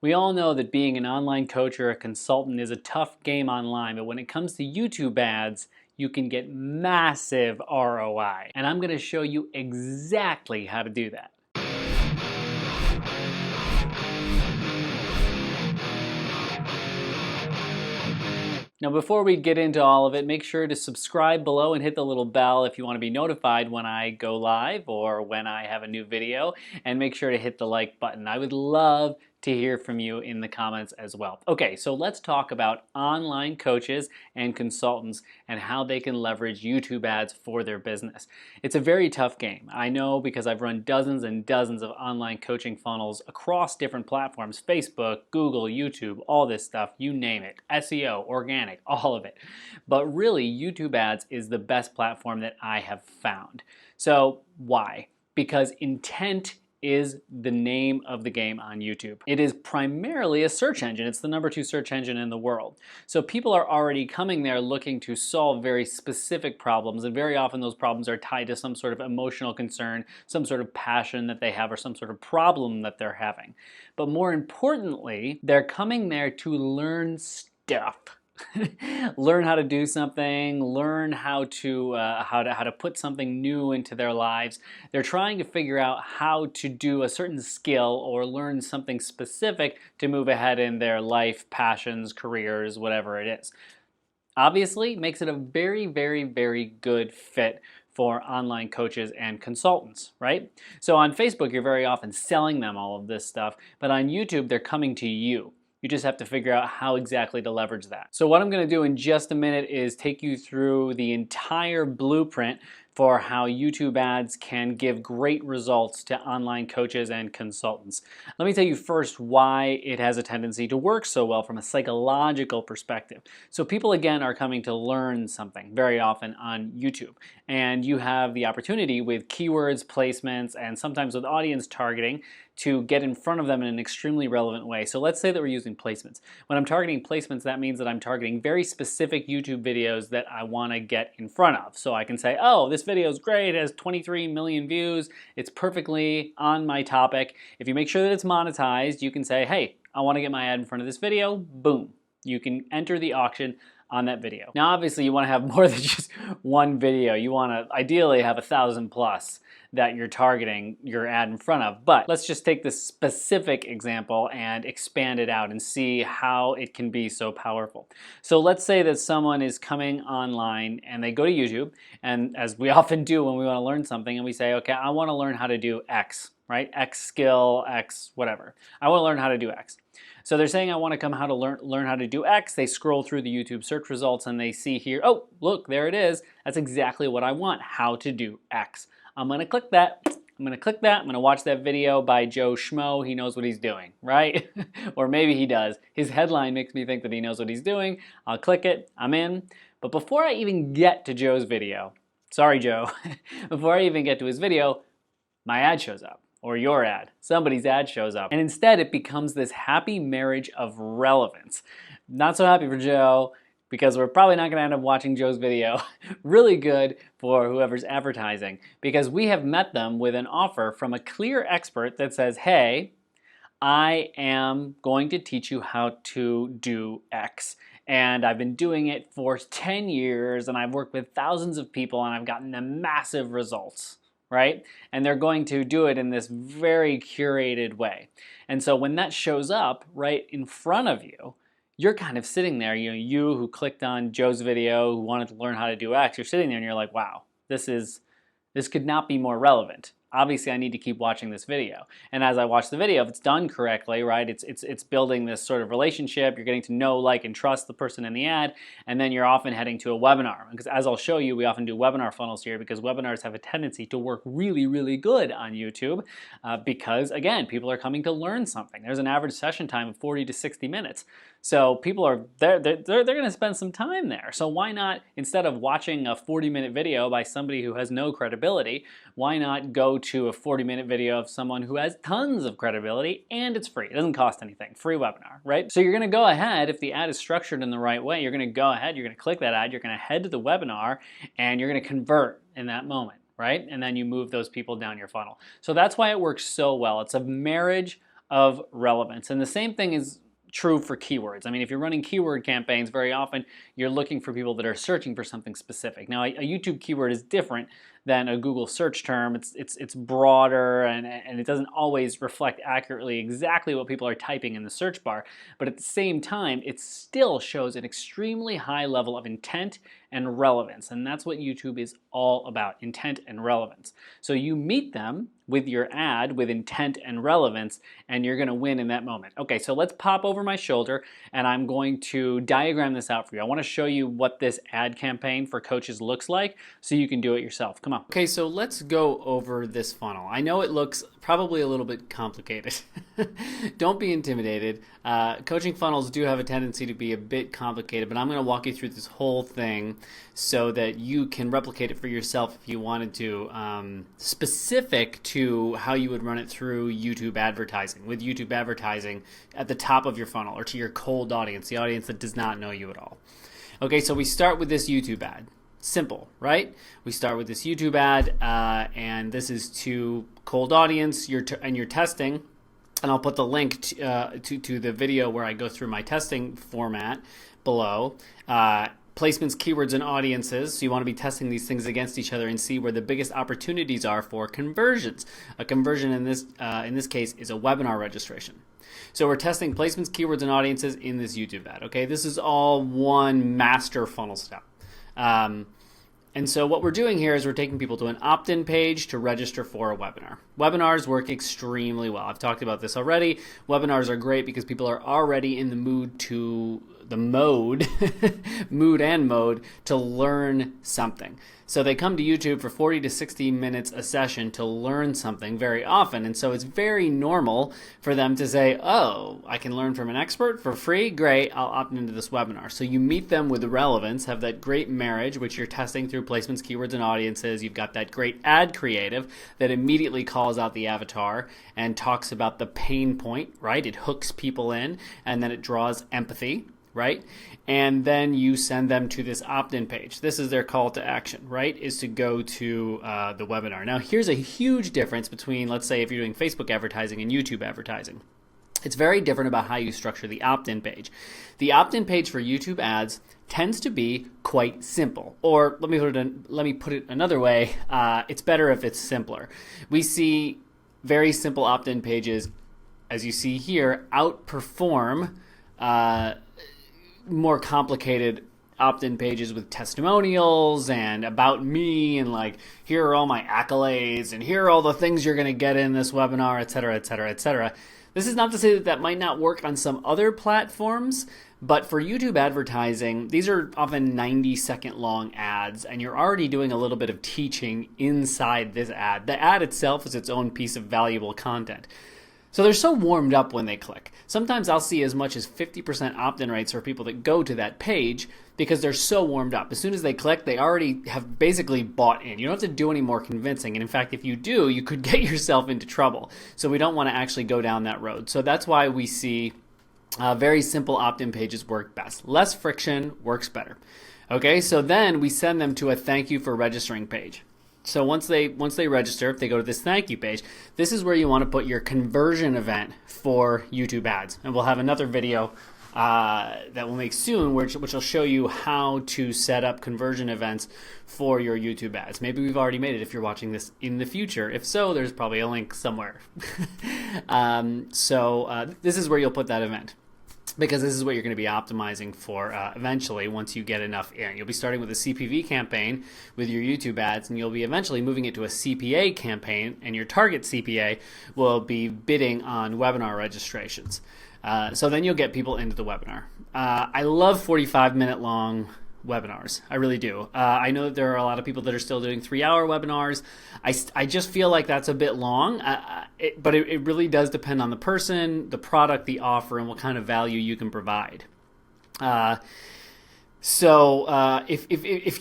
We all know that being an online coach or a consultant is a tough game online, but when it comes to YouTube ads, you can get massive ROI. And I'm gonna show you exactly how to do that. Now, before we get into all of it, make sure to subscribe below and hit the little bell if you want to be notified when I go live or when I have a new video, and make sure to hit the like button. I would love to hear from you in the comments as well. Okay, so let's talk about online coaches and consultants and how they can leverage YouTube ads for their business. It's a very tough game. I know because I've run dozens and dozens of online coaching funnels across different platforms, Facebook, Google, YouTube, all this stuff, you name it, SEO, organic, all of it. But really, YouTube ads is the best platform that I have found. So why? Because intent is the name of the game on YouTube. It is primarily a search engine. It's the #2 search engine in the world. So people are already coming there looking to solve very specific problems, and very often those problems are tied to some sort of emotional concern, some sort of passion that they have, or some sort of problem that they're having. But more importantly, they're coming there to learn stuff. Learn how to do something, learn how to put something new into their lives. They're trying to figure out how to do a certain skill or learn something specific to move ahead in their life, passions, careers, whatever it is. Obviously, makes it a very, very, very good fit for online coaches and consultants, right? So on Facebook, you're very often selling them all of this stuff, but on YouTube, they're coming to you. You just have to figure out how exactly to leverage that. So what I'm going to do in just a minute is take you through the entire blueprint for how YouTube ads can give great results to online coaches and consultants. Let me tell you first why it has a tendency to work so well from a psychological perspective. So people, again, are coming to learn something very often on YouTube. And you have the opportunity with keywords, placements, and sometimes with audience targeting to get in front of them in an extremely relevant way. So let's say that we're using placements. When I'm targeting placements, that means that I'm targeting very specific YouTube videos that I want to get in front of. So I can say, oh, this video is great, it has 23 million views, it's perfectly on my topic. If you make sure that it's monetized, you can say, hey, I want to get my ad in front of this video, boom. You can enter the auction on that video. Now obviously you want to have more than just one video. You want to ideally have 1,000 plus that you're targeting your ad in front of. But let's just take this specific example and expand it out and see how it can be so powerful. So let's say that someone is coming online and they go to YouTube, and as we often do when we want to learn something, and we say, okay, I want to learn how to do X, right? X skill, X whatever. I want to learn how to do X. So they're saying I want to come how to learn how to do X. They scroll through the YouTube search results and they see here, oh, look, there it is. That's exactly what I want, how to do X. I'm going to click that. I'm going to click that. I'm going to watch that video by Joe Schmo. He knows what he's doing, right? Or maybe he does. His headline makes me think that he knows what he's doing. I'll click it. I'm in. But before I even get to Joe's video, sorry, Joe, before I even get to his video, my ad shows up. Or your ad, somebody's ad shows up. And instead it becomes this happy marriage of relevance. Not so happy for Joe, because we're probably not gonna end up watching Joe's video. Really good for whoever's advertising, because we have met them with an offer from a clear expert that says, hey, I am going to teach you how to do X. And I've been doing it for 10 years, and I've worked with thousands of people, and I've gotten them massive results. Right? And they're going to do it in this very curated way. And so when that shows up right in front of you, you're kind of sitting there, you who clicked on Joe's video, who wanted to learn how to do X, you're sitting there and you're like, wow, this could not be more relevant. Obviously, I need to keep watching this video. And as I watch the video, if it's done correctly, right, it's building this sort of relationship. You're getting to know, like, and trust the person in the ad, and then you're often heading to a webinar. Because as I'll show you, we often do webinar funnels here because webinars have a tendency to work really, really good on YouTube because, again, people are coming to learn something. There's an average session time of 40 to 60 minutes. So people are, they're going to spend some time there. So why not, instead of watching a 40-minute video by somebody who has no credibility, why not go to a 40-minute video of someone who has tons of credibility and it's free. It doesn't cost anything. Free webinar, right? So you're going to go ahead, if the ad is structured in the right way, you're going to go ahead, you're going to click that ad, you're going to head to the webinar, and you're going to convert in that moment, right? And then you move those people down your funnel. So that's why it works so well. It's a marriage of relevance. And the same thing is true for keywords. I mean, if you're running keyword campaigns, very often you're looking for people that are searching for something specific. Now, a YouTube keyword is different than a Google search term. It's broader and it doesn't always reflect accurately exactly what people are typing in the search bar. But at the same time, it still shows an extremely high level of intent and relevance. And that's what YouTube is all about, intent and relevance. So you meet them with your ad with intent and relevance, and you're going to win in that moment. Okay, so let's pop over my shoulder, and I'm going to diagram this out for you. I want to show you what this ad campaign for coaches looks like so you can do it yourself. Come on. Okay, so let's go over this funnel. I know it looks probably a little bit complicated. Don't be intimidated. Coaching funnels do have a tendency to be a bit complicated, but I'm going to walk you through this whole thing so that you can replicate it for yourself if you wanted to, specific to how you would run it through YouTube advertising, with YouTube advertising at the top of your funnel or to your cold audience, the audience that does not know you at all. Okay, so we start with this YouTube ad. Simple, right? We start with this YouTube ad, and this is to cold audience, you're testing, and I'll put the link to the video where I go through my testing format below. Placements, keywords, and audiences. So you want to be testing these things against each other and see where the biggest opportunities are for conversions. A conversion in this case is a webinar registration. So we're testing placements, keywords, and audiences in this YouTube ad. Okay, this is all one master funnel step. And so what we're doing here is we're taking people to an opt-in page to register for a webinar. Webinars work extremely well. I've talked about this already. Webinars are great because people are already in the mood to mood and mode to learn something. So they come to YouTube for 40 to 60 minutes a session to learn something very often. And so it's very normal for them to say, oh, I can learn from an expert for free. Great, I'll opt into this webinar. So you meet them with relevance, have that great marriage, which you're testing through placements, keywords, and audiences. You've got that great ad creative that immediately calls out the avatar and talks about the pain point, right? It hooks people in, and then it draws empathy, right? And then you send them to this opt-in page. This is their call to action, right? Is to go to the webinar. Now, here's a huge difference between, let's say, if you're doing Facebook advertising and YouTube advertising. It's very different about how you structure the opt-in page. The opt-in page for YouTube ads tends to be quite simple. Or let me put it another way. It's better if it's simpler. We see very simple opt-in pages, as you see here, outperform more complicated opt-in pages with testimonials and about me and like, here are all my accolades and here are all the things you're going to get in this webinar, et cetera, et cetera, et cetera. This is not to say that that might not work on some other platforms, but for YouTube advertising, these are often 90-second long ads, and you're already doing a little bit of teaching inside this ad. The ad itself is its own piece of valuable content. So they're so warmed up when they click. Sometimes I'll see as much as 50% opt-in rates for people that go to that page because they're so warmed up. As soon as they click, they already have basically bought in. You don't have to do any more convincing. And in fact, if you do, you could get yourself into trouble. So we don't want to actually go down that road. So that's why we see very simple opt-in pages work best. Less friction works better. Okay, so then we send them to a thank you for registering page. So once they register, if they go to this thank you page, this is where you want to put your conversion event for YouTube ads. And we'll have another video that we'll make soon, which will show you how to set up conversion events for your YouTube ads. Maybe we've already made it if you're watching this in the future. If so, there's probably a link somewhere. This is where you'll put that event, because this is what you're going to be optimizing for eventually once you get enough in. You'll be starting with a CPV campaign with your YouTube ads, and you'll be eventually moving it to a CPA campaign, and your target CPA will be bidding on webinar registrations. So then you'll get people into the webinar. I love 45-minute long webinars. I really do. I know that there are a lot of people that are still doing 3-hour webinars. I just feel like that's a bit long, but it really does depend on the person, the product, the offer, and what kind of value you can provide. If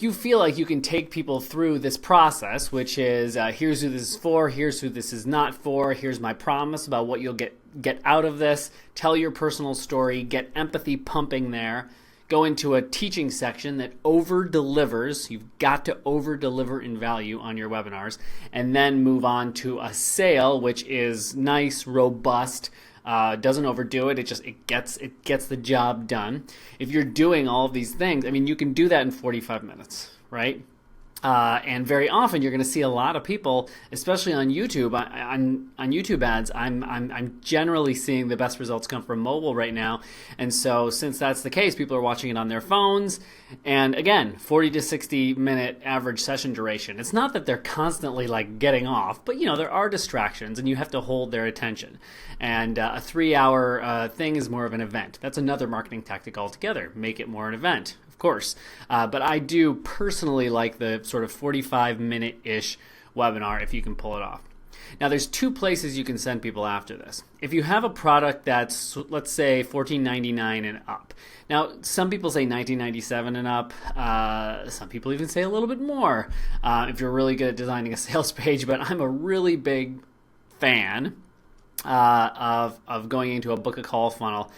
you feel like you can take people through this process, which is here's who this is for, here's who this is not for, here's my promise about what you'll get out of this, tell your personal story, get empathy pumping there, go into a teaching section that over-delivers. You've got to over-deliver in value on your webinars, and then move on to a sale, which is nice, robust, doesn't overdo it. It gets the job done. If you're doing all of these things, I mean, you can do that in 45 minutes, right? And very often you're going to see a lot of people, especially on YouTube. On YouTube ads, I'm generally seeing the best results come from mobile right now. And so since that's the case, people are watching it on their phones. And again, 40 to 60 minute average session duration. It's not that they're constantly like getting off, but there are distractions and you have to hold their attention. And a 3-hour thing is more of an event. That's another marketing tactic altogether. Make it more an event. Of course, but I do personally like the sort of 45-minute-ish webinar if you can pull it off. Now, there's 2 places you can send people after this. If you have a product that's, let's say, $14.99 and up. Now, some people say $19.97 and up. Some people even say a little bit more if you're really good at designing a sales page. But I'm a really big fan of going into a book a call funnel,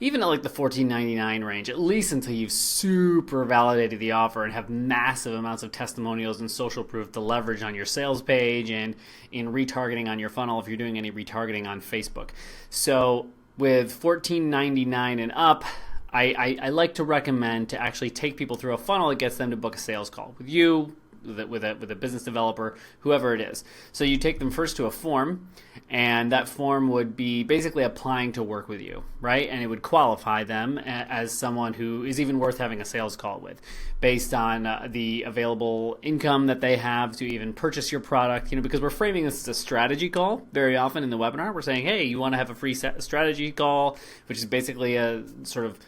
even at like the $14.99 range, at least until you've super validated the offer and have massive amounts of testimonials and social proof to leverage on your sales page and in retargeting on your funnel if you're doing any retargeting on Facebook. So with $14.99 and up, I like to recommend to actually take people through a funnel that gets them to book a sales call with you, with a business developer, whoever it is. So you take them first to a form, and that form would be basically applying to work with you, right? And it would qualify them as someone who is even worth having a sales call with, based on the available income that they have to even purchase your product. Because we're framing this as a strategy call very often in the webinar. We're saying, hey, you want to have a free strategy call, which is basically a sort of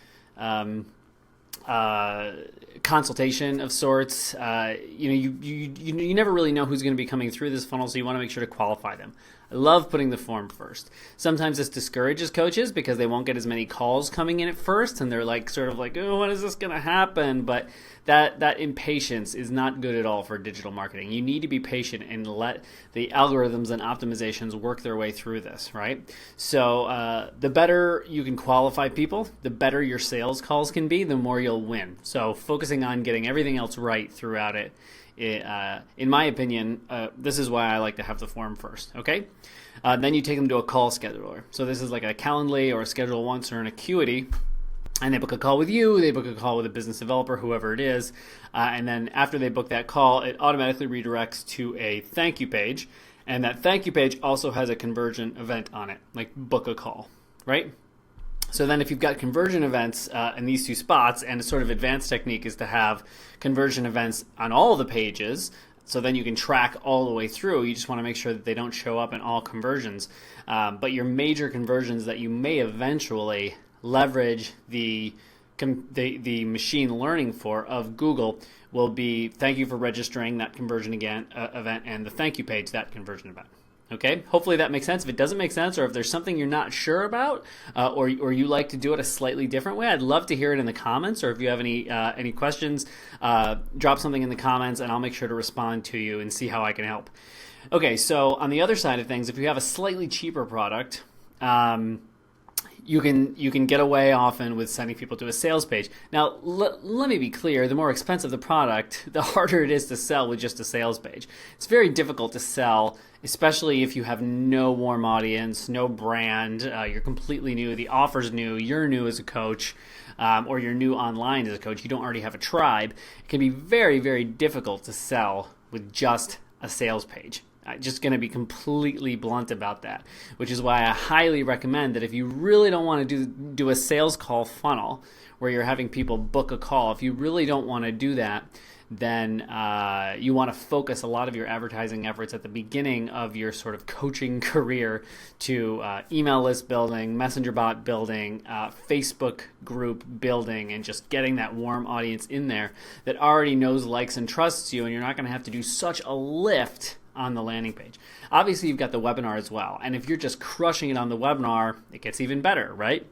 consultation of sorts. You never really know who's going to be coming through this funnel, so you want to make sure to qualify them. I love putting the form first. Sometimes this discourages coaches because they won't get as many calls coming in at first, and they're like sort of like, oh, when is this going to happen? But that impatience is not good at all for digital marketing. You need to be patient and let the algorithms and optimizations work their way through this, right? So the better you can qualify people, the better your sales calls can be, the more you'll win. So focusing on getting everything else right throughout it, in my opinion, this is why I like to have the form first, okay? Then you take them to a call scheduler. So this is like a Calendly or a Schedule Once or an Acuity, and they book a call with you, they book a call with a business developer, whoever it is, and then after they book that call, it automatically redirects to a thank you page, and that thank you page also has a conversion event on it, like book a call, right? So then if you've got conversion events in these 2 spots, and a sort of advanced technique is to have conversion events on all the pages, so then you can track all the way through. You just want to make sure that they don't show up in all conversions. But your major conversions that you may eventually leverage the machine learning for of Google will be thank you for registering, that conversion event, and the thank you page, that conversion event. Okay, hopefully that makes sense. If it doesn't make sense, or if there's something you're not sure about, or you like to do it a slightly different way, I'd love to hear it in the comments. Or if you have any questions, drop something in the comments, and I'll make sure to respond to you and see how I can help. Okay, so on the other side of things, if you have a slightly cheaper product, you can get away often with sending people to a sales page. Now, let me be clear, the more expensive the product, the harder it is to sell with just a sales page. It's very difficult to sell, especially if you have no warm audience, no brand, you're completely new, the offer's new, you're new as a coach, or you're new online as a coach, you don't already have a tribe. It can be very, very difficult to sell with just a sales page. I'm just going to be completely blunt about that, which is why I highly recommend that if you really don't want to do a sales call funnel where you're having people book a call, if you really don't want to do that, then you want to focus a lot of your advertising efforts at the beginning of your sort of coaching career to email list building, messenger bot building, Facebook group building, and just getting that warm audience in there that already knows, likes, and trusts you, and you're not going to have to do such a lift on the landing page. Obviously, you've got the webinar as well, and if you're just crushing it on the webinar, it gets even better, right?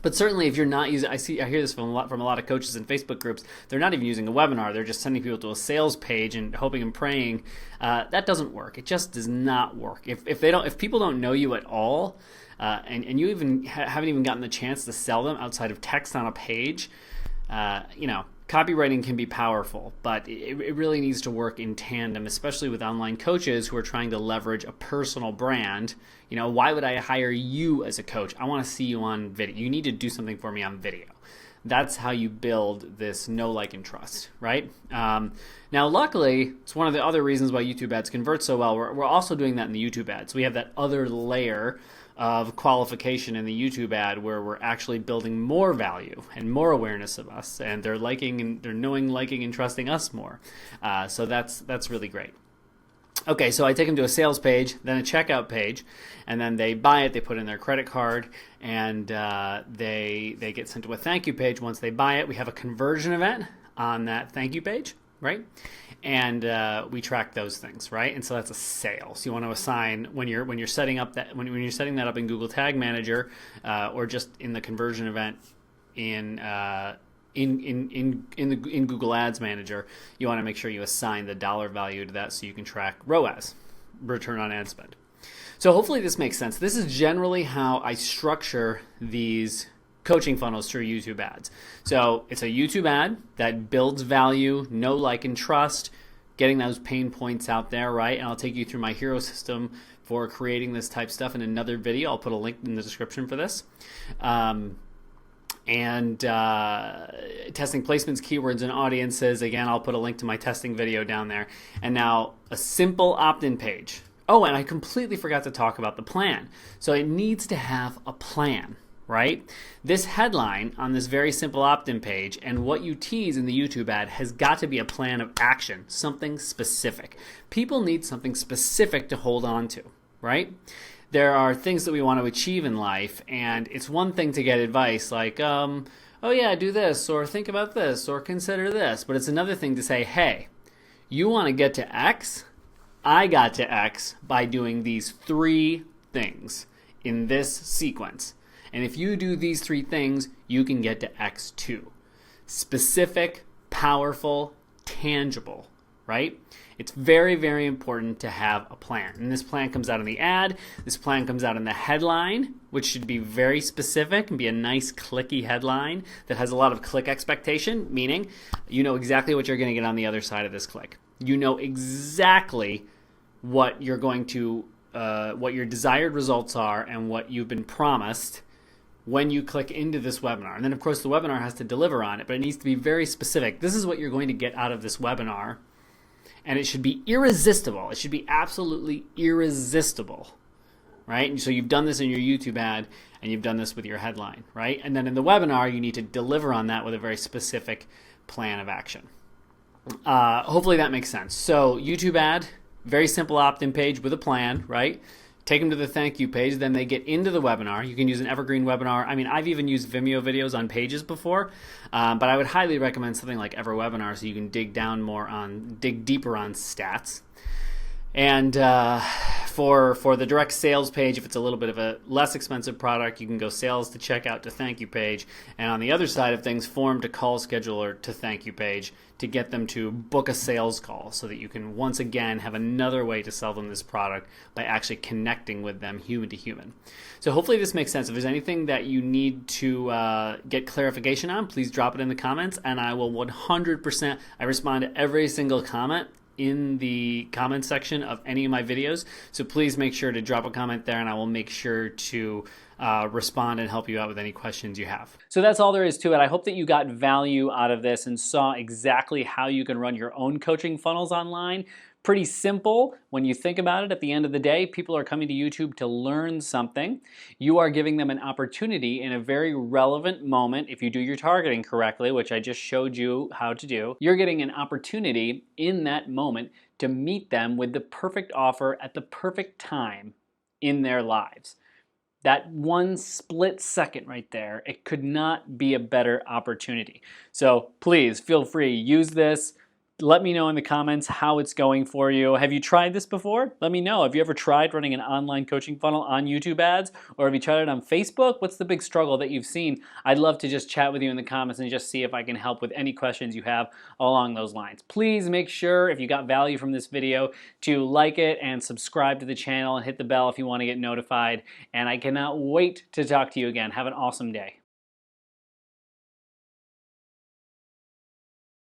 But certainly, if you're not using, I hear this from a lot of coaches in Facebook groups. They're not even using a webinar; they're just sending people to a sales page and hoping and praying. That doesn't work. It just does not work. If people don't know you at all, and you even haven't even gotten the chance to sell them outside of text on a page, copywriting can be powerful, but it really needs to work in tandem, especially with online coaches who are trying to leverage a personal brand, You know, why would I hire you as a coach? I want to see you on video. You need to do something for me on video. That's how you build this know, like, and trust, right? Now, luckily, it's one of the other reasons why YouTube ads convert so well. We're also doing that in the YouTube ads. We have that other layer of qualification in the YouTube ad where we're actually building more value and more awareness of us, and they're liking and they're knowing, liking, and trusting us more. So that's really great. Okay, so I take them to a sales page, then a checkout page, and then they buy it, they put in their credit card, and they get sent to a thank you page. Once they buy it, we have a conversion event on that thank you page, right? And we track those things, right? And so that's a sale. So you want to assign when you're setting up that when you're setting that up in Google Tag Manager or just in the conversion event in Google Ads Manager, you want to make sure you assign the dollar value to that so you can track ROAS, return on ad spend. So hopefully this makes sense. This is generally how I structure these coaching funnels through YouTube ads. So it's a YouTube ad that builds value, know, like, and trust, getting those pain points out there, right? And I'll take you through my hero system for creating this type stuff in another video. I'll put a link in the description for this. Testing placements, keywords, and audiences. Again, I'll put a link to my testing video down there. And now a simple opt-in page. Oh, and I completely forgot to talk about the plan. So it needs to have a plan, right? This headline on this very simple opt-in page and what you tease in the YouTube ad has got to be a plan of action, something specific. People need something specific to hold on to, right? There are things that we want to achieve in life, and it's one thing to get advice like, oh yeah, do this, or think about this, or consider this, but it's another thing to say, hey, you want to get to X? I got to X by doing these 3 things in this sequence. And if you do these 3 things, you can get to X too. Specific, powerful, tangible, right? It's very, very important to have a plan. And this plan comes out in the ad. This plan comes out in the headline, which should be very specific and be a nice clicky headline that has a lot of click expectation, meaning you know exactly what you're going to get on the other side of this click. You know exactly what you're going to, what your desired results are and what you've been promised when you click into this webinar. And then, of course, the webinar has to deliver on it, but it needs to be very specific. This is what you're going to get out of this webinar, and it should be irresistible. It should be absolutely irresistible, right? And so you've done this in your YouTube ad, and you've done this with your headline, right? And then in the webinar, you need to deliver on that with a very specific plan of action. Hopefully that makes sense. So YouTube ad, very simple opt-in page with a plan, right? Take them to the thank you page, then they get into the webinar. You can use an evergreen webinar. I mean, I've even used Vimeo videos on pages before, but I would highly recommend something like EverWebinar so you can dig deeper on stats. And for the direct sales page, if it's a little bit of a less expensive product, you can go sales to checkout to thank you page. And on the other side of things, form to call scheduler to thank you page to get them to book a sales call so that you can once again have another way to sell them this product by actually connecting with them human to human. So hopefully this makes sense. If there's anything that you need to get clarification on, please drop it in the comments, and I will 100%, I respond to every single comment in the comment section of any of my videos. So please make sure to drop a comment there, and I will make sure to respond and help you out with any questions you have. So that's all there is to it. I hope that you got value out of this and saw exactly how you can run your own coaching funnels online. Pretty simple when you think about it. At the end of the day, people are coming to YouTube to learn something. You are giving them an opportunity in a very relevant moment. If you do your targeting correctly, which I just showed you how to do, you're getting an opportunity in that moment to meet them with the perfect offer at the perfect time in their lives. That one split second right there, it could not be a better opportunity. So please feel free, use this. Let me know in the comments how it's going for you. Have you tried this before? Let me know. Have you ever tried running an online coaching funnel on YouTube ads? Or have you tried it on Facebook? What's the big struggle that you've seen? I'd love to just chat with you in the comments and just see if I can help with any questions you have along those lines. Please make sure, if you got value from this video, to like it and subscribe to the channel and hit the bell if you want to get notified. And I cannot wait to talk to you again. Have an awesome day.